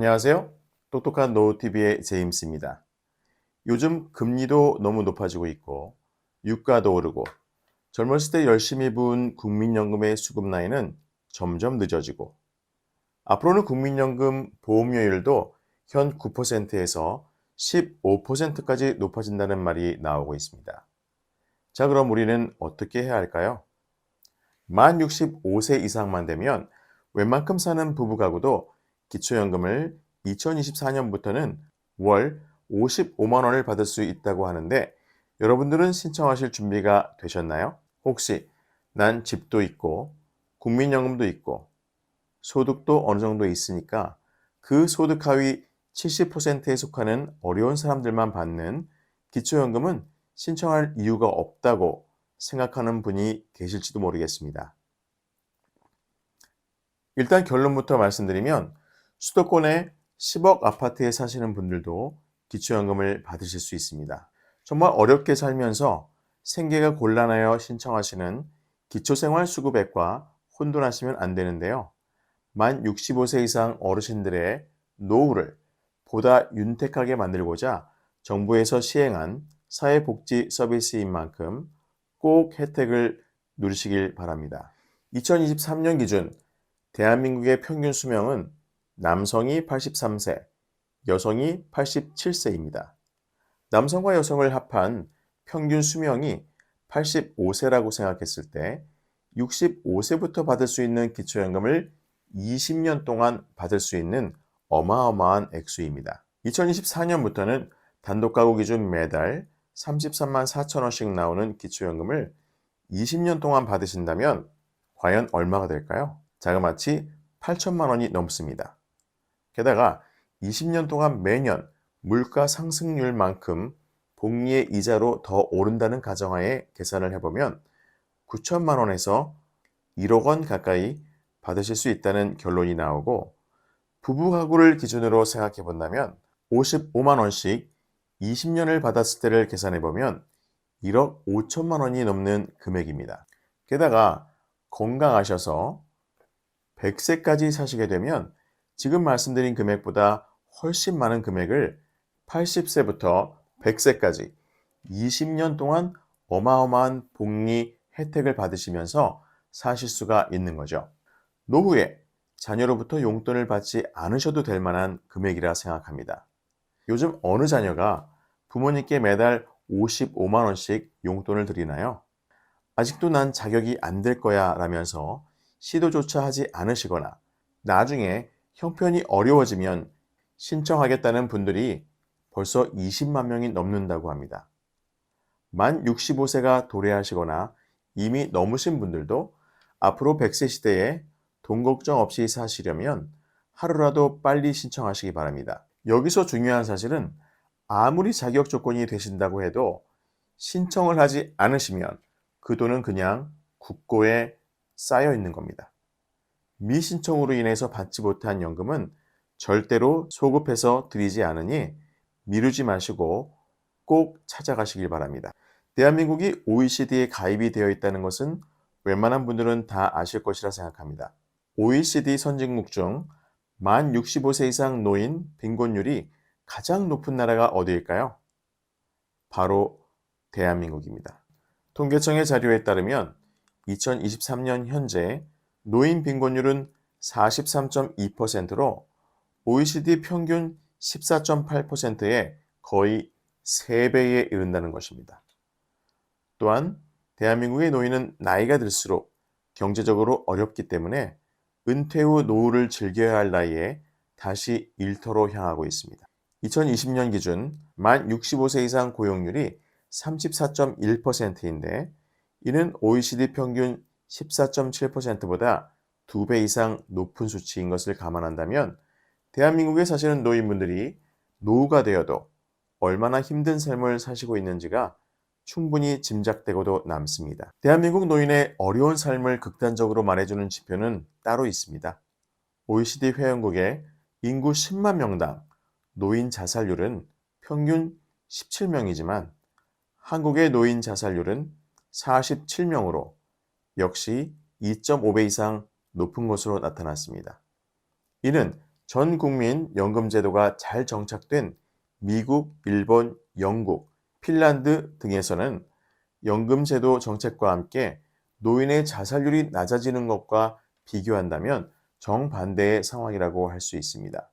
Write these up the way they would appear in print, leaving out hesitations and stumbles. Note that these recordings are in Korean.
안녕하세요. 똑똑한 노후TV의 제임스입니다. 요즘 금리도 너무 높아지고 있고 유가도 오르고 젊었을 때 열심히 부은 국민연금의 수급 나이는 점점 늦어지고 앞으로는 국민연금 보험료율도 현 9%에서 15%까지 높아진다는 말이 나오고 있습니다. 자, 그럼 우리는 어떻게 해야 할까요? 만 65세 이상만 되면 웬만큼 사는 부부 가구도 기초연금을 2024년부터는 월 55만 원을 받을 수 있다고 하는데 여러분들은 신청하실 준비가 되셨나요? 혹시 난 집도 있고 국민연금도 있고 소득도 어느 정도 있으니까 그 소득 하위 70%에 속하는 어려운 사람들만 받는 기초연금은 신청할 이유가 없다고 생각하는 분이 계실지도 모르겠습니다. 일단 결론부터 말씀드리면 수도권의 10억 아파트에 사시는 분들도 기초연금을 받으실 수 있습니다. 정말 어렵게 살면서 생계가 곤란하여 신청하시는 기초생활수급액과 혼돈하시면 안 되는데요. 만 65세 이상 어르신들의 노후를 보다 윤택하게 만들고자 정부에서 시행한 사회복지 서비스인 만큼 꼭 혜택을 누리시길 바랍니다. 2023년 기준 대한민국의 평균 수명은 남성이 83세, 여성이 87세입니다. 남성과 여성을 합한 평균 수명이 85세라고 생각했을 때 65세부터 받을 수 있는 기초연금을 20년 동안 받을 수 있는 어마어마한 액수입니다. 2024년부터는 단독가구 기준 매달 33만 4천 원씩 나오는 기초연금을 20년 동안 받으신다면 과연 얼마가 될까요? 자그마치 8천만 원이 넘습니다. 게다가 20년 동안 매년 물가 상승률만큼 복리의 이자로 더 오른다는 가정하에 계산을 해보면 9천만 원에서 1억 원 가까이 받으실 수 있다는 결론이 나오고 부부 가구를 기준으로 생각해 본다면 55만 원씩 20년을 받았을 때를 계산해 보면 1억 5천만 원이 넘는 금액입니다. 게다가 건강하셔서 100세까지 사시게 되면 지금 말씀드린 금액보다 훨씬 많은 금액을 80세부터 100세까지 20년 동안 어마어마한 복리 혜택을 받으시면서 사실 수가 있는 거죠. 노후에 자녀로부터 용돈을 받지 않으셔도 될 만한 금액이라 생각합니다. 요즘 어느 자녀가 부모님께 매달 55만 원씩 용돈을 드리나요? 아직도 난 자격이 안 될 거야 라면서 시도조차 하지 않으시거나 나중에 형편이 어려워지면 신청하겠다는 분들이 벌써 20만 명이 넘는다고 합니다. 만 65세가 도래하시거나 이미 넘으신 분들도 앞으로 100세 시대에 돈 걱정 없이 사시려면 하루라도 빨리 신청하시기 바랍니다. 여기서 중요한 사실은 아무리 자격 조건이 되신다고 해도 신청을 하지 않으시면 그 돈은 그냥 국고에 쌓여 있는 겁니다. 미신청으로 인해서 받지 못한 연금은 절대로 소급해서 드리지 않으니 미루지 마시고 꼭 찾아가시길 바랍니다. 대한민국이 OECD에 가입이 되어 있다는 것은 웬만한 분들은 다 아실 것이라 생각합니다. OECD 선진국 중 만 65세 이상 노인 빈곤율이 가장 높은 나라가 어디일까요? 바로 대한민국입니다. 통계청의 자료에 따르면 2023년 현재 노인 빈곤율은 43.2%로 OECD 평균 14.8%의 거의 3배에 이른다는 것입니다. 또한 대한민국의 노인은 나이가 들수록 경제적으로 어렵기 때문에 은퇴 후 노후를 즐겨야 할 나이에 다시 일터로 향하고 있습니다. 2020년 기준 만 65세 이상 고용률이 34.1%인데 이는 OECD 평균 14.7%보다 2배 이상 높은 수치인 것을 감안한다면 대한민국에 사시는 노인분들이 노후가 되어도 얼마나 힘든 삶을 사시고 있는지가 충분히 짐작되고도 남습니다. 대한민국 노인의 어려운 삶을 극단적으로 말해주는 지표는 따로 있습니다. OECD 회원국의 인구 10만 명당 노인 자살률은 평균 17명이지만 한국의 노인 자살률은 47명으로 역시 2.5배 이상 높은 것으로 나타났습니다. 이는 전 국민 연금 제도가 잘 정착된 미국, 일본, 영국, 핀란드 등에서는 연금 제도 정책과 함께 노인의 자살률이 낮아지는 것과 비교한다면 정반대의 상황이라고 할 수 있습니다.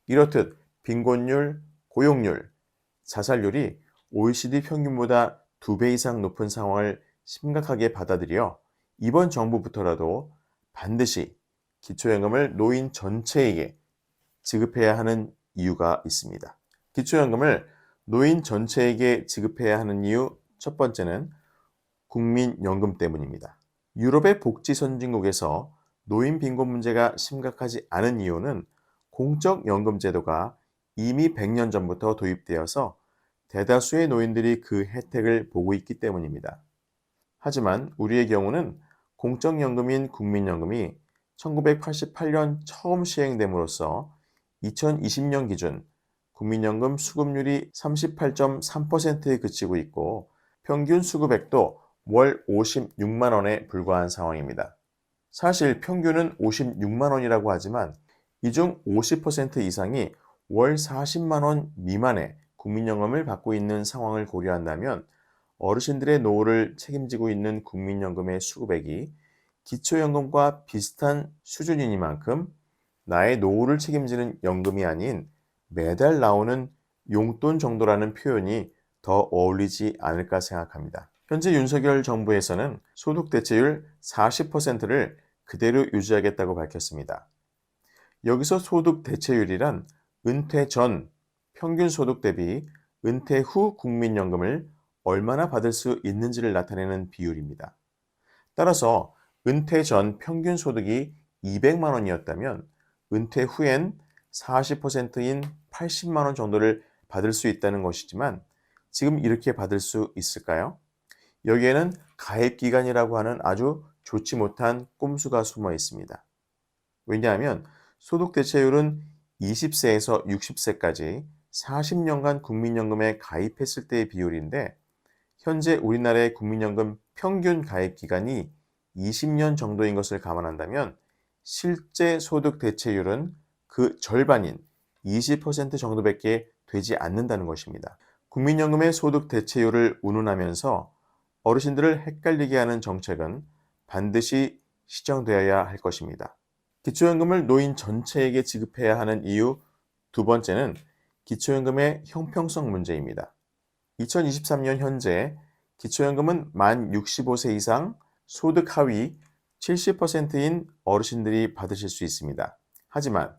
이렇듯 빈곤율, 고용률, 자살률이 OECD 평균보다 2배 이상 높은 상황을 심각하게 받아들여 이번 정부부터라도 반드시 기초연금을 노인 전체에게 지급해야 하는 이유가 있습니다. 기초연금을 노인 전체에게 지급해야 하는 이유 첫 번째는 국민연금 때문입니다. 유럽의 복지 선진국에서 노인 빈곤 문제가 심각하지 않은 이유는 공적 연금 제도가 이미 100년 전부터 도입되어서 대다수의 노인들이 그 혜택을 보고 있기 때문입니다. 하지만 우리의 경우는 공적연금인 국민연금이 1988년 처음 시행됨으로써 2020년 기준 국민연금 수급률이 38.3%에 그치고 있고 평균 수급액도 월 56만 원에 불과한 상황입니다. 사실 평균은 56만 원이라고 하지만 이 중 50% 이상이 월 40만 원 미만의 국민연금을 받고 있는 상황을 고려한다면 어르신들의 노후를 책임지고 있는 국민연금의 수급액이 기초연금과 비슷한 수준이니만큼 나의 노후를 책임지는 연금이 아닌 매달 나오는 용돈 정도라는 표현이 더 어울리지 않을까 생각합니다. 현재 윤석열 정부에서는 소득 대체율 40%를 그대로 유지하겠다고 밝혔습니다. 여기서 소득 대체율이란 은퇴 전 평균 소득 대비 은퇴 후 국민연금을 얼마나 받을 수 있는지를 나타내는 비율입니다. 따라서 은퇴 전 평균 소득이 200만 원이었다면 은퇴 후엔 40%인 80만 원 정도를 받을 수 있다는 것이지만 지금 이렇게 받을 수 있을까요? 여기에는 가입기간이라고 하는 아주 좋지 못한 꼼수가 숨어 있습니다. 왜냐하면 소득 대체율은 20세에서 60세까지 40년간 국민연금에 가입했을 때의 비율인데 현재 우리나라의 국민연금 평균 가입 기간이 20년 정도인 것을 감안한다면 실제 소득 대체율은 그 절반인 20% 정도밖에 되지 않는다는 것입니다. 국민연금의 소득 대체율을 운운하면서 어르신들을 헷갈리게 하는 정책은 반드시 시정되어야 할 것입니다. 기초연금을 노인 전체에게 지급해야 하는 이유 두 번째는 기초연금의 형평성 문제입니다. 2023년 현재 기초연금은 만 65세 이상 소득 하위 70%인 어르신들이 받으실 수 있습니다. 하지만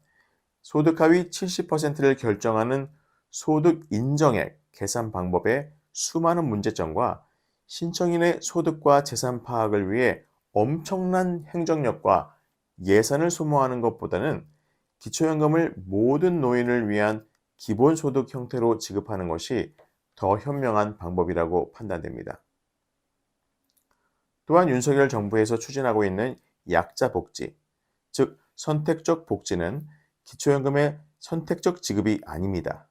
소득 하위 70%를 결정하는 소득 인정액 계산 방법에 수많은 문제점과 신청인의 소득과 재산 파악을 위해 엄청난 행정력과 예산을 소모하는 것보다는 기초연금을 모든 노인을 위한 기본소득 형태로 지급하는 것이 더 현명한 방법이라고 판단됩니다. 또한 윤석열 정부에서 추진하고 있는 약자 복지, 즉 선택적 복지는 기초연금의 선택적 지급이 아닙니다.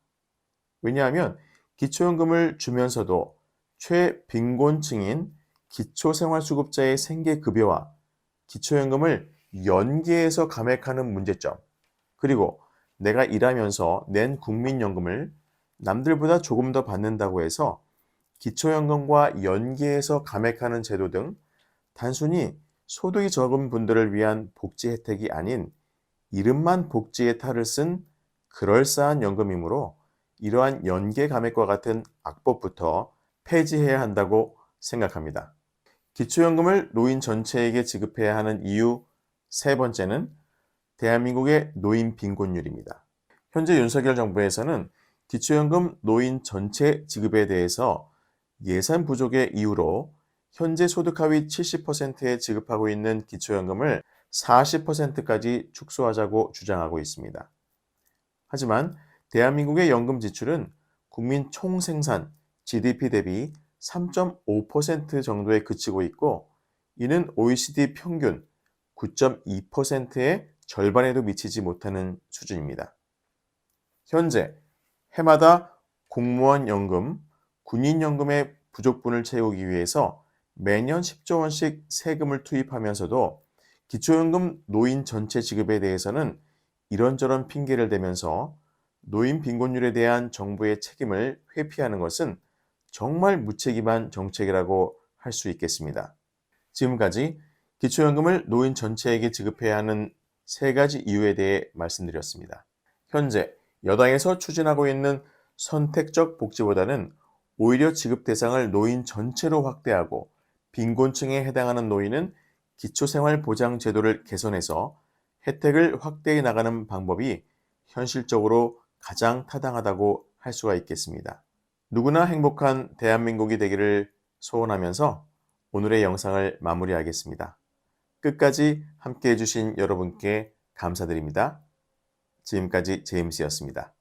왜냐하면 기초연금을 주면서도 최빈곤층인 기초생활수급자의 생계급여와 기초연금을 연계해서 감액하는 문제점, 그리고 내가 일하면서 낸 국민연금을 남들보다 조금 더 받는다고 해서 기초연금과 연계해서 감액하는 제도 등 단순히 소득이 적은 분들을 위한 복지 혜택이 아닌 이름만 복지의 탈을 쓴 그럴싸한 연금이므로 이러한 연계 감액과 같은 악법부터 폐지해야 한다고 생각합니다. 기초연금을 노인 전체에게 지급해야 하는 이유 세 번째는 대한민국의 노인 빈곤율입니다. 현재 윤석열 정부에서는 기초연금 노인 전체 지급에 대해서 예산 부족의 이유로 현재 소득 하위 70%에 지급하고 있는 기초연금을 40%까지 축소하자고 주장하고 있습니다. 하지만 대한민국의 연금 지출은 국민 총생산 GDP 대비 3.5% 정도에 그치고 있고 이는 OECD 평균 9.2%의 절반에도 미치지 못하는 수준입니다. 현재 해마다 공무원 연금, 군인 연금의 부족분을 채우기 위해서 매년 10조 원씩 세금을 투입하면서도 기초연금 노인 전체 지급에 대해서는 이런저런 핑계를 대면서 노인 빈곤율에 대한 정부의 책임을 회피하는 것은 정말 무책임한 정책이라고 할 수 있겠습니다. 지금까지 기초연금을 노인 전체에게 지급해야 하는 세 가지 이유에 대해 말씀드렸습니다. 현재 여당에서 추진하고 있는 선택적 복지보다는 오히려 지급 대상을 노인 전체로 확대하고 빈곤층에 해당하는 노인은 기초생활보장제도를 개선해서 혜택을 확대해 나가는 방법이 현실적으로 가장 타당하다고 할 수가 있겠습니다. 누구나 행복한 대한민국이 되기를 소원하면서 오늘의 영상을 마무리하겠습니다. 끝까지 함께 해주신 여러분께 감사드립니다. 지금까지 제임스였습니다.